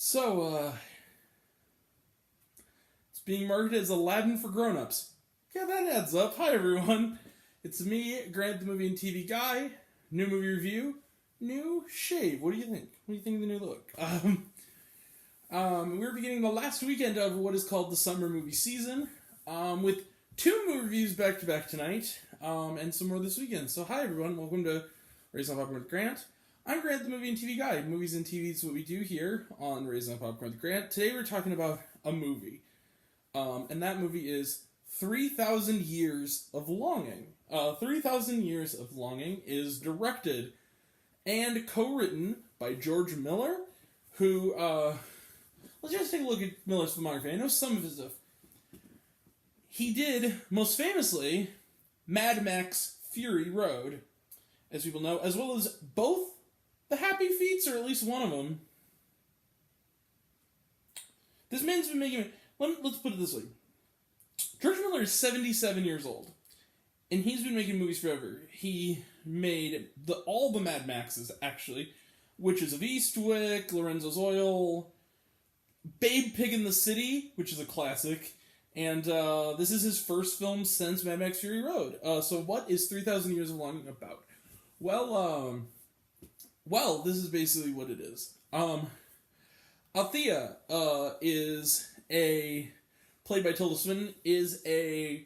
So, it's being marketed as Aladdin for grown-ups. Yeah, that adds up. Hi, everyone. It's me, Grant, the movie and TV guy. New movie review. New shave. What do you think? What do you think of the new look? We're beginning the last weekend of what is called the summer movie season, with two movie reviews back-to-back tonight, and some more this weekend. So, hi, everyone. Welcome to Raising Popcorn with Grant. I'm Grant, the movie and TV guy. Movies and TV is what we do here on Raising Popcorn with Grant. Today we're talking about a movie, and that movie is 3,000 Years of Longing. 3,000 Years of Longing is directed and co-written by George Miller, who, let's just take a look at Miller's filmography. I know some of his stuff. He did, most famously, Mad Max Fury Road, as people know, as well as both the Happy Feets, or at least one of them. This man's been making... Let's put it this way. George Miller is 77 years old, and he's been making movies forever. He made all the Mad Maxes, actually. Witches of Eastwick, Lorenzo's Oil, Babe Pig in the City, which is a classic, and this is his first film since Mad Max Fury Road. So what is 3,000 Years of Longing about? Well, this is basically what it is. Althea is played by Tilda Swinton, is a,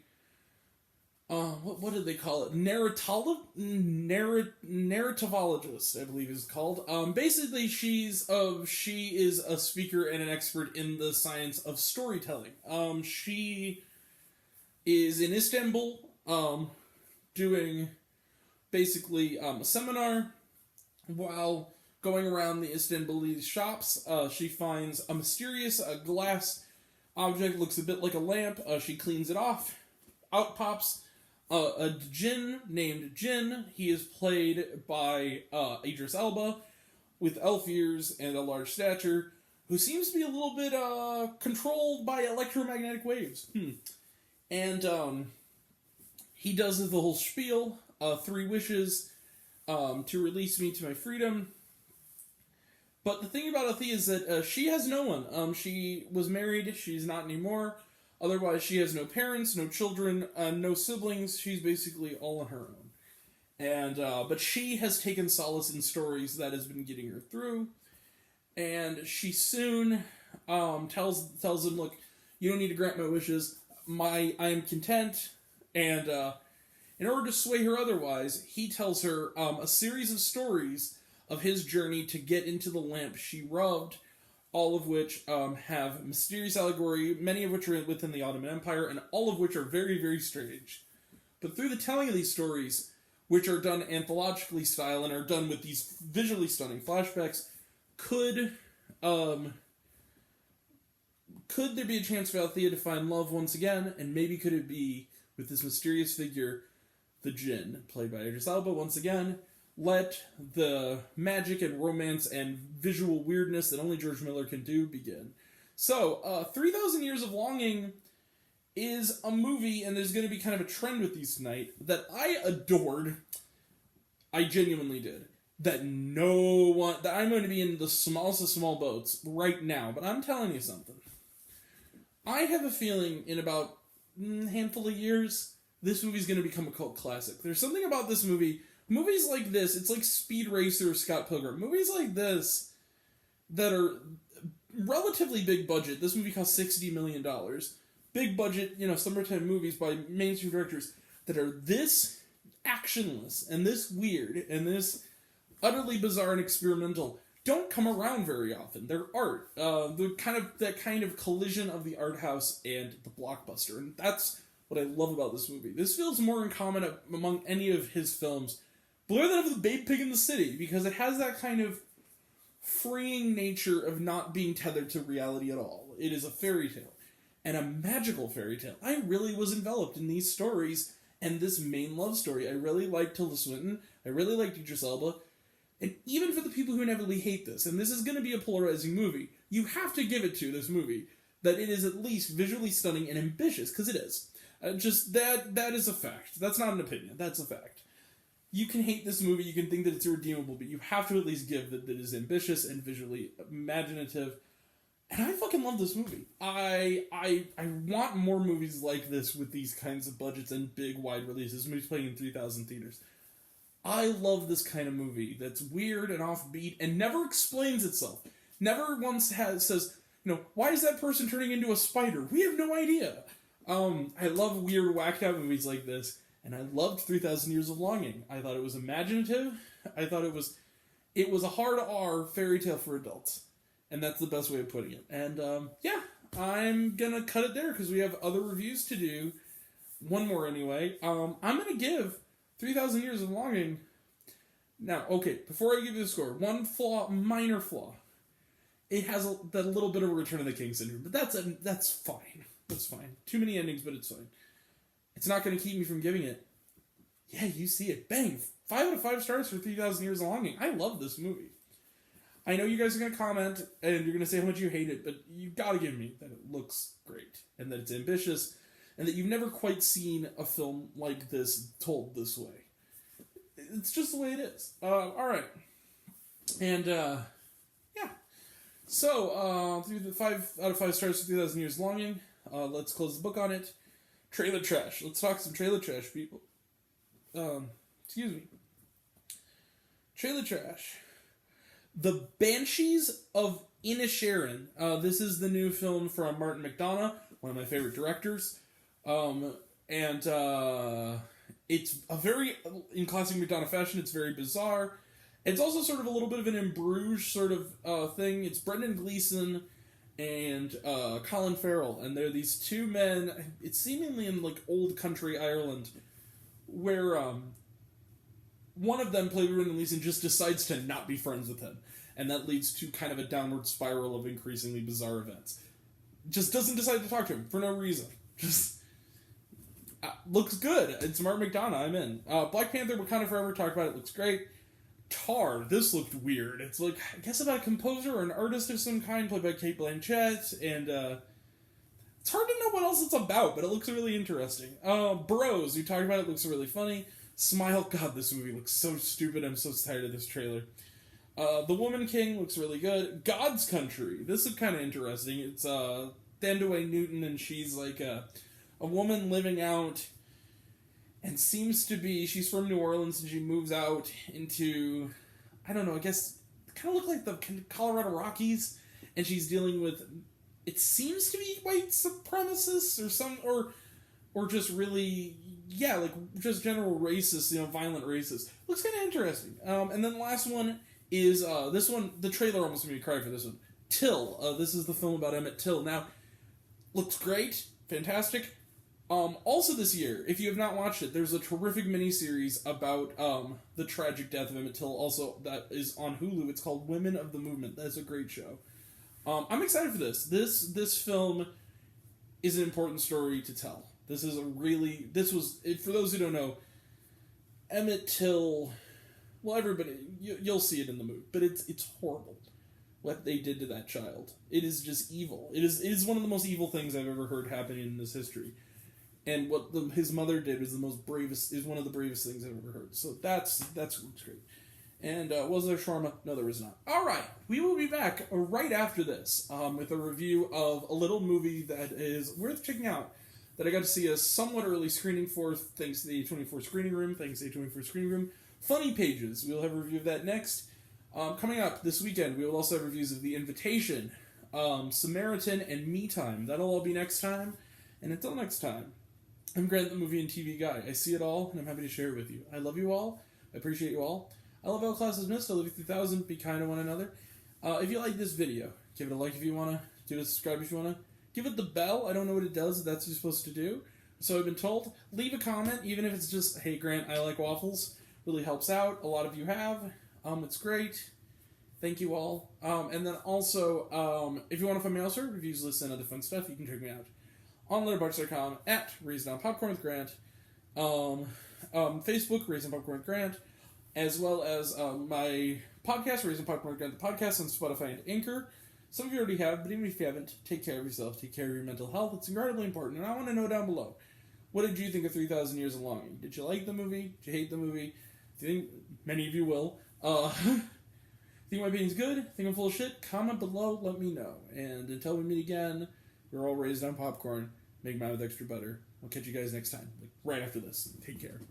what did they call it? Narrativologist, I believe is called. Basically, she is a speaker and an expert in the science of storytelling. She is in Istanbul, doing basically a seminar. While going around the Istanbulese shops, she finds a mysterious glass object, looks a bit like a lamp. She cleans it off. Out pops a djinn named Jinn. He is played by Idris Elba, with elf ears and a large stature, who seems to be a little bit controlled by electromagnetic waves. And he does the whole spiel, 3 wishes, to release me to my freedom. But the thing about Althea is that she has no one. She was married, she's not anymore. Otherwise, she has no parents, no children, no siblings. She's basically all on her own. And but she has taken solace in stories that has been getting her through. And she soon tells him, look, you don't need to grant my wishes. I am content. And in order to sway her otherwise, he tells her a series of stories of his journey to get into the lamp she rubbed, all of which have mysterious allegory, many of which are within the Ottoman Empire, and all of which are very, very strange. But through the telling of these stories, which are done anthologically style and are done with these visually stunning flashbacks, could there be a chance for Althea to find love once again? And maybe could it be with this mysterious figure, the Jinn, played by Idris Elba once again, let the magic and romance and visual weirdness that only George Miller can do begin. So, 3,000 Years of Longing is a movie, and there's going to be kind of a trend with these tonight, that I adored. I genuinely did. That I'm going to be in the smallest of small boats right now, but I'm telling you something. I have a feeling in about a handful of years, this movie's going to become a cult classic. There's something about this movie. Movies like this, it's like Speed Racer or Scott Pilgrim. Movies like this that are relatively big budget. This movie cost $60 million. Big budget, summertime movies by mainstream directors that are this actionless and this weird and this utterly bizarre and experimental don't come around very often. They're art. That kind of collision of the art house and the blockbuster. And that's what I love about this movie. This feels more in common among any of his films, other than of the Babe Pig in the City, because it has that kind of freeing nature of not being tethered to reality at all. It is a fairy tale, and a magical fairy tale. I really was enveloped in these stories and this main love story. I really liked Tilda Swinton. I really liked Idris Elba. And even for the people who inevitably hate this, and this is going to be a polarizing movie, you have to give it to this movie that it is at least visually stunning and ambitious, because it is. That is a fact. That's not an opinion. That's a fact. You can hate this movie, you can think that it's irredeemable, but you have to at least give that it is ambitious and visually imaginative. And I fucking love this movie. I want more movies like this with these kinds of budgets and big, wide releases. This movie's playing in 3,000 theaters. I love this kind of movie that's weird and offbeat and never explains itself. Never once says, why is that person turning into a spider? We have no idea. I love weird, whacked out movies like this, and I loved 3,000 Years of Longing. I thought it was imaginative. I thought it was a hard R fairy tale for adults. And that's the best way of putting it. And, I'm gonna cut it there because we have other reviews to do. One more anyway. I'm gonna give 3,000 Years of Longing. Now, okay, before I give you the score, one flaw, minor flaw. It has that little bit of a Return of the King syndrome, but that's fine. That's fine. Too many endings, but it's fine. It's not going to keep me from giving it. Yeah, you see it. Bang! 5 out of 5 stars for 3,000 Years of Longing. I love this movie. I know you guys are going to comment, and you're going to say how much you hate it, but you got to give me that it looks great, and that it's ambitious, and that you've never quite seen a film like this told this way. It's just the way it is. Alright. And, So, through the 5 out of 5 stars for 3,000 Years of Longing, let's close the book on it. Trailer trash. Let's talk some trailer trash, people. Excuse me. Trailer trash. The Banshees of Inisherin. This is the new film from Martin McDonagh, one of my favorite directors. It's a very, in classic McDonagh fashion, it's very bizarre. It's also sort of a little bit of an In Bruges sort of thing. It's Brendan Gleeson and Colin Farrell, and they're these two men. It's seemingly in like old country Ireland, where one of them, played by Brendan Gleeson, just decides to not be friends with him, and that leads to kind of a downward spiral of increasingly bizarre events. Just doesn't decide to talk to him for no reason. Just looks good. It's Martin McDonagh. I'm in. Black Panther. Wakanda Forever. Talk about it. Looks great. Tar, this looked weird. It's like, I guess about a composer or an artist of some kind, played by Cate Blanchett, and it's hard to know what else it's about, but it looks really interesting. Bros, we talked about it, looks really funny. Smile, God, this movie looks so stupid, I'm so tired of this trailer. The Woman King looks really good. God's Country, this is kind of interesting. It's Thandaway Newton, and she's like a woman living out. And seems to be, she's from New Orleans, and she moves out into, I don't know, I guess, kind of look like the Colorado Rockies, and she's dealing with, it seems to be white supremacists, or just really, yeah, like, just general racists, violent racists. Looks kind of interesting. And then the last one is, this one, the trailer almost made me cry for this one. Till, this is the film about Emmett Till. Now, looks great, fantastic. Also this year, if you have not watched it, there's a terrific miniseries about the tragic death of Emmett Till, also that is on Hulu. It's called Women of the Movement. That's a great show. I'm excited for this. This film is an important story to tell. For those who don't know, Emmett Till, well, everybody, you'll see it in the movie, but it's horrible what they did to that child. It is just evil. It is one of the most evil things I've ever heard happening in this history. And what his mother did is one of the bravest things I've ever heard. So that's great. And was there shawarma? No, there was not. All right, we will be back right after this with a review of a little movie that is worth checking out, that I got to see a somewhat early screening for, thanks to the A24 Screening Room. Funny Pages. We'll have a review of that next. Coming up this weekend, we will also have reviews of The Invitation, Samaritan, and Me Time. That'll all be next time. And until next time, I'm Grant, the movie and TV guy. I see it all, and I'm happy to share it with you. I love you all. I appreciate you all. I love all classes missed. I love you 3000. Be kind to one another. If you like this video, give it a like if you want to. Give it a subscribe if you want to. Give it the bell. I don't know what it does. That's what you're supposed to do. So I've been told. Leave a comment, even if it's just, hey, Grant, I like waffles. Really helps out. A lot of you have. It's great. Thank you all. And then also, if you want to find me elsewhere, reviews, lists, and other fun stuff, you can check me out on letterboxd.com at Raised on Popcorn with Grant, Facebook, Raised on Popcorn with Grant, as well as my podcast, Raised on Popcorn with Grant, the podcast on Spotify and Anchor. Some of you already have, but even if you haven't, take care of yourself, take care of your mental health. It's incredibly important, and I want to know down below, what did you think of 3,000 Years of Longing? Did you like the movie? Did you hate the movie? Do you think many of you will? Think my painting's good? Think I'm full of shit? Comment below, let me know. And until we meet again, we're all raised on popcorn. Make mine with extra butter. I'll catch you guys next time, like right after this. Take care.